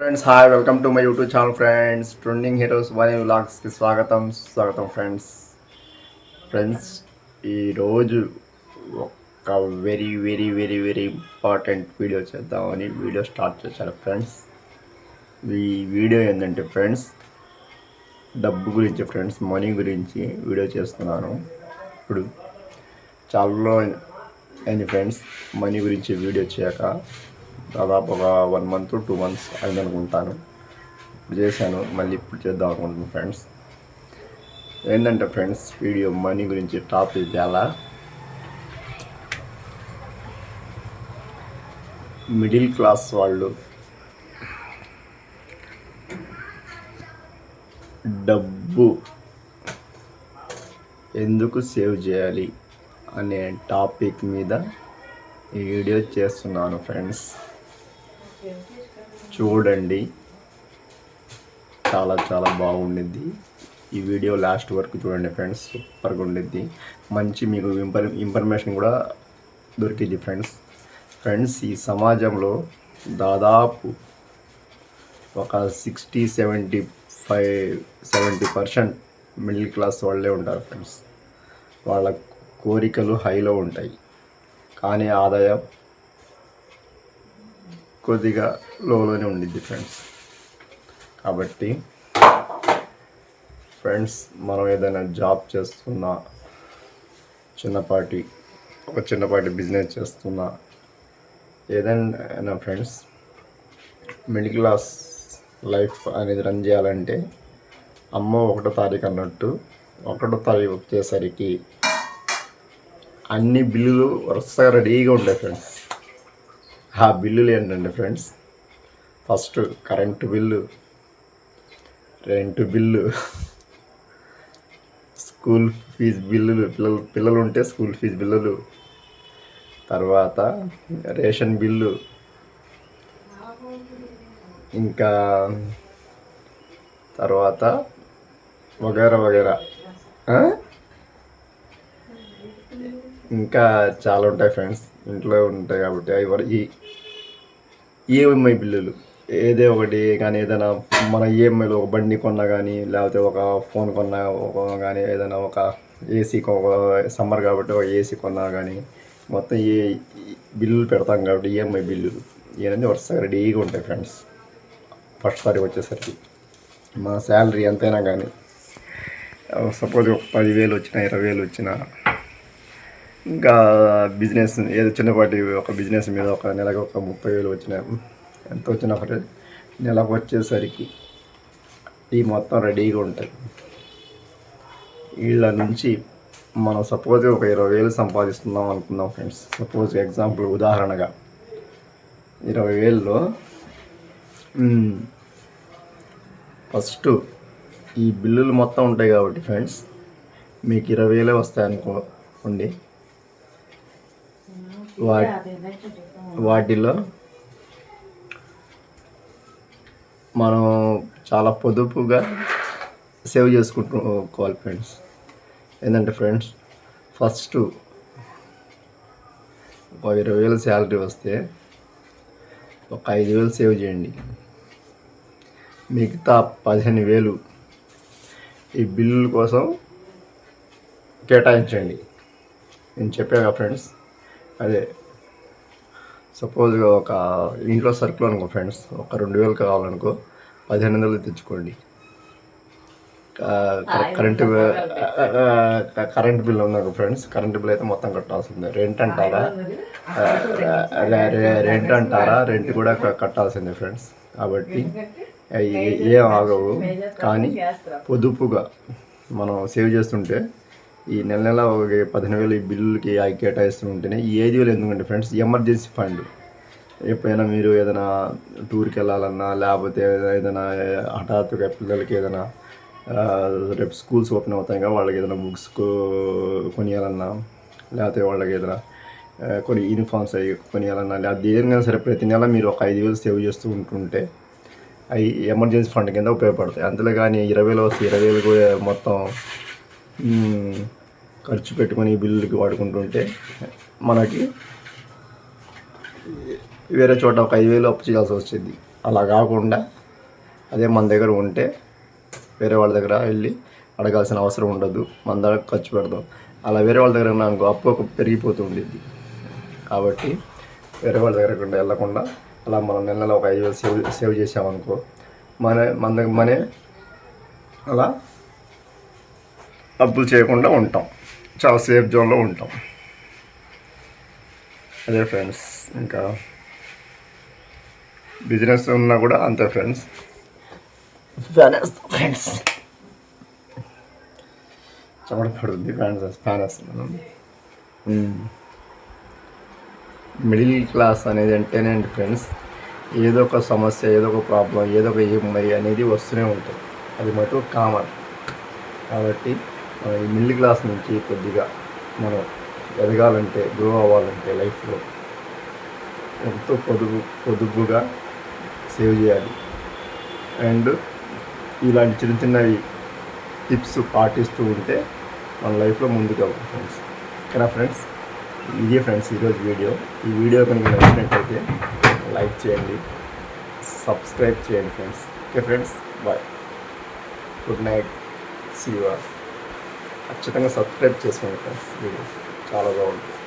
Friends hi welcome to my YouTube channel friends trending heroes one వ్లాగ్స్కి స్వాగతం friends ఈరోజు ఒక very very very very important video చేద్దామని video start చేశాను friends. ఈ వీడియో ఏంటంటే ఫ్రెండ్స్ డబ్బు గురించి ఫ్రెండ్స్, మనీ గురించి వీడియో చేస్తున్నాను. ఇప్పుడు చాలా అయింది ఫ్రెండ్స్ మనీ గురించి వీడియో చేయక, దాదాపు ఒక 1 month 2 months అయిందనుకుంటాను. ఇప్పుడు చేశాను, మళ్ళీ ఇప్పుడు చేద్దాం అనుకుంటున్నాను ఫ్రెండ్స్. ఏంటంటే ఫ్రెండ్స్ వీడియో మనీ గురించి టాపిక్ ఎలా మిడిల్ క్లాస్ వాళ్ళు డబ్బు ఎందుకు సేవ్ చేయాలి అనే టాపిక్ మీద ఈ వీడియో చేస్తున్నాను ఫ్రెండ్స్. చూడండి, చాలా చాలా బాగుండిద్ది. ఈ వీడియో లాస్ట్ వరకు చూడండి ఫ్రెండ్స్, సూపర్గా ఉండిద్ది. మంచి మీకు ఇన్ఫర్మేషన్ కూడా దొరికిద్ది ఫ్రెండ్స్. ఈ సమాజంలో దాదాపు ఒక 60-70% మిడిల్ క్లాస్ వాళ్ళే ఉంటారు ఫ్రెండ్స్. వాళ్ళ కోరికలు హైలో ఉంటాయి, కానీ ఆదాయం కొద్దిగా లోలోనే ఉండిద్ది ఫ్రెండ్స్. కాబట్టి ఫ్రెండ్స్ మనం ఏదైనా జాబ్ చేస్తున్నా, చిన్నపాటి బిజినెస్ చేస్తున్నా, ఏదైనా ఫ్రెండ్స్ మిడిల్ క్లాస్ లైఫ్ అనేది రన్ చేయాలంటే అమ్మో 1వ తారీఖు అన్నట్టు 1వ తారీఖు వచ్చేసరికి అన్ని బిల్లులు వరుసగా రెడీగా ఉంటాయి ఫ్రెండ్స్. ఆ బిల్లులు ఏంటంటే friends, first current bill, rent bill, school fee బిల్లులు, పిల్లలు ఉంటే స్కూల్ ఫీజు బిల్లులు, తర్వాత రేషన్ బిల్లు, ఇంకా తర్వాత వగేరా ఇంకా చాలా ఉంటాయి ఫ్రెండ్స్. ఇంట్లో ఉంటాయి కాబట్టి అవి ఈఎంఐ బిల్లులు ఏదో ఒకటి కానీ, ఏదైనా మన ఈఎంఐలో ఒక బండి కొన్నా కానీ, లేకపోతే ఒక ఫోన్ కొన్నా కానీ, ఏదైనా ఒక ఏసీ సమ్మర్ కాబట్టి ఒక ఏసీ కొన్నా కానీ, మొత్తం ఏ బిల్లులు పెడతాం కాబట్టి ఈఎంఐ బిల్లులు ఇవన్నీ వరుసగా రెడీగా ఉంటాయి ఫ్రెండ్స్. ఫస్ట్ తారీఖు వచ్చేసరికి మా శాలరీ ఎంతైనా కానీ, సపోజ్ ఒక 10,000 వచ్చినా, 20,000 వచ్చినా, ఇంకా బిజినెస్ ఏదో చిన్నపాటి ఒక బిజినెస్ మీద ఒక నెలకు ఒక 30,000 వచ్చినా, ఎంత వచ్చినా ఒకటి నెలకు వచ్చేసరికి ఈ మొత్తం రెడీగా ఉంటాయి. వీళ్ళ నుంచి మనం సపోజ్ ఒక 20,000 సంపాదిస్తున్నాం అనుకుందాం ఫ్రెండ్స్. సపోజ్ ఎగ్జాంపుల్ ఉదాహరణగా 20,000లో ఫస్ట్ ఈ బిల్లులు మొత్తం ఉంటాయి కాబట్టి ఫ్రెండ్స్ మీకు 20,000 వస్తాయి అనుకోండి. వాటిలో మనం చాలా పొదుపుగా సేవ్ చేసుకుంటుకోవాలి ఫ్రెండ్స్. ఏంటంటే ఫ్రెండ్స్ ఫస్ట్ ఒక 20,000 శాలరీ వస్తే ఒక 5,000 సేవ్ చేయండి. మిగతా 15,000 ఈ బిల్లుల కోసం కేటాయించండి. నేను చెప్పాగా ఫ్రెండ్స్, అదే సపోజ్గా ఒక ఇంట్లో సరుకులు అనుకో ఫ్రెండ్స్, ఒక 2,000 కావాలనుకో 1,500 తెచ్చుకోండి. కరెంట్ బిల్ ఉందనుకో ఫ్రెండ్స్, కరెంట్ బిల్ అయితే మొత్తం కట్టాల్సిందే. రెంట్ అంటారా రెంట్ కూడా కట్టాల్సిందే ఫ్రెండ్స్. కాబట్టి ఏం ఆగవు, కానీ పొదుపుగా మనం సేవ్ చేస్తుంటే ఈ నెల ఒక 15,000 ఈ బిల్లులకి కేటాయిస్తుంటేనే ఏది ఎందుకంటే ఫ్రెండ్స్ ఎమర్జెన్సీ ఫండ్. ఎప్పుడైనా మీరు ఏదైనా టూర్కి వెళ్ళాలన్నా, లేకపోతే ఏదైనా హఠాత్తుగా పిల్లలకి ఏదైనా రేపు స్కూల్స్ ఓపెన్ అవుతాయి కదా, వాళ్ళకి ఏదైనా బుక్స్ కొనియాలన్నా, లేకపోతే వాళ్ళకి ఏదైనా కొన్ని యూనిఫామ్స్ అవి కొనియాలన్నా, లేకపోతే దేనికైనా సరే ప్రతి నెల మీరు ఒక 5,000 సేవ్ చేస్తూ ఉంటుంటే అవి ఎమర్జెన్సీ ఫండ్ కింద ఉపయోగపడతాయి. అందులో కానీ 20,000 వస్తే 20,000 కూడా మొత్తం ఖర్చు పెట్టుకొని బిల్లులకి వాడుకుంటుంటే మనకి వేరే చోట ఒక 5,000 అప్పు చేయాల్సి వచ్చింది. అలా కాకుండా అదే మన దగ్గర ఉంటే వేరే వాళ్ళ దగ్గర వెళ్ళి అడగాల్సిన అవసరం ఉండదు, మన దగ్గర ఖర్చు పెడదాం. అలా వేరే వాళ్ళ దగ్గర నాకు అప్పు పెరిగిపోతూ ఉండేది. కాబట్టి వేరే వాళ్ళ దగ్గర వెళ్ళకుండా అలా మనం నెలలో ఒక 5,000 సేవ్ చేసామనుకో, మన దగ్గర మనే అలా అప్పులు చేయకుండా ఉంటాం, చాలా సేఫ్ జోన్లో ఉంటాం. అదే ఫ్రెండ్స్, ఇంకా బిజినెస్ ఉన్నా కూడా అంతే ఫ్రెండ్స్. ఫ్రెండ్స్ చెమట పడుతుంది ఫ్యాన్ వేస్తున్నాను. మిడిల్ క్లాస్ అనేది అంటేనే ఫ్రెండ్స్, ఏదో ఒక సమస్య, ఏదో ఒక ప్రాబ్లం, ఏదో ఒక ఈఎంఐ అనేది వస్తూనే ఉంటుంది. అది మటు కామన్. కాబట్టి ఈ మిడిల్ క్లాస్ నుంచి కొద్దిగా మనం ఎదగాలంటే, గ్రో అవ్వాలంటే లైఫ్లో ఎంతో పొదుపుగా సేవ్ చేయాలి. అండ్ ఇలాంటి చిన్న చిన్నవి టిప్స్ పాటిస్తూ ఉంటే మన లైఫ్లో ముందుకు వెళ్తాం ఫ్రెండ్స్. ఓకేనా ఫ్రెండ్స్, ఇదే ఫ్రెండ్స్ ఈరోజు వీడియో. ఈ వీడియో కనుక నచ్చినట్లయితే లైక్ చేయండి, సబ్స్క్రైబ్ చేయండి friends. Okay friends, bye, good night, see you all. ఖచ్చితంగా సబ్స్క్రైబ్ చేసుకోండి ఫ్రెండ్స్, వీడియో చాలా బాగుంటుంది.